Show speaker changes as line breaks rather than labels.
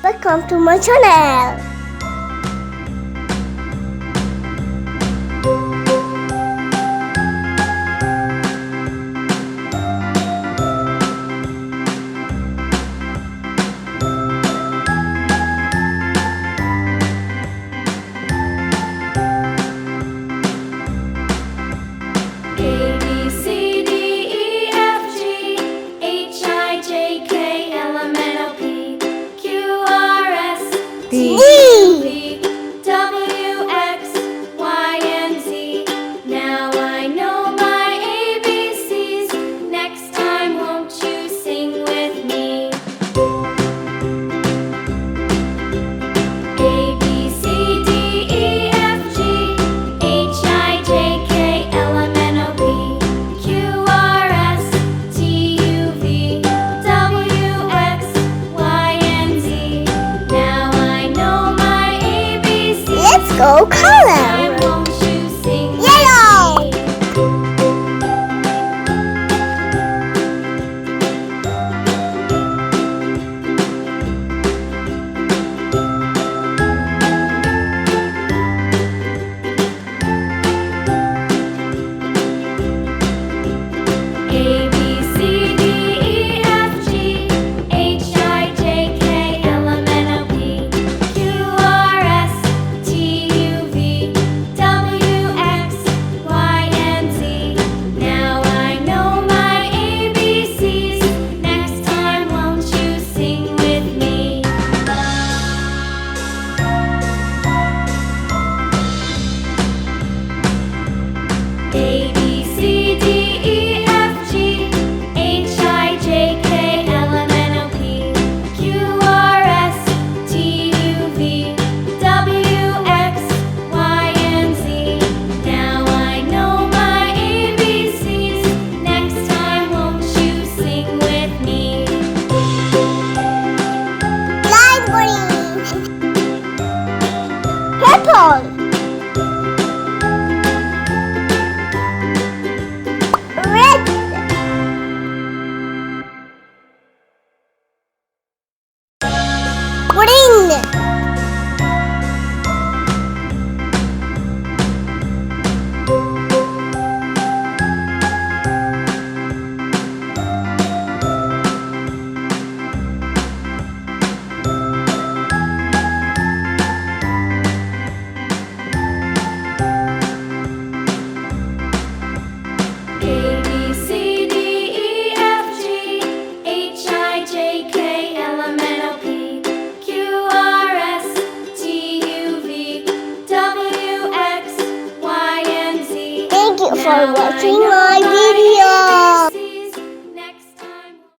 welcome to my channel.
V, W, X, Y, and Z. Now I know my ABCs. Next time, won't you sing with me? A, B, C, D, E, F, G, H, I, J, K, L, M, N, O, P, Q, R, S, T, U, V, W, X, Y, and Z. Now I know my ABCs.
Let's go color.
Won't you sing
Yellow.
with me? A, B, C, D, E, F, G, H, I, J, K, L, M, N, O, P, Q, R, S, T, U, V, W, X, Y, and Z. Now I know my ABCs. Next time, won't you sing with me? A, B, C, D, E, F, G, H, I, J, K, L, M, N, O, P, Q, R, S, T, U, V, W, X, Y, and Z. Now I know my ABCs. Next time, won't you sing with me?
Light green. Purple. Red. Green.
A, B, C, D, E, F, G, H, I, J, K, L, M, N, O, P, Q, R, S, T, U, V, W, X, Y, and Z.
Thank you for
Now I
watching
know
my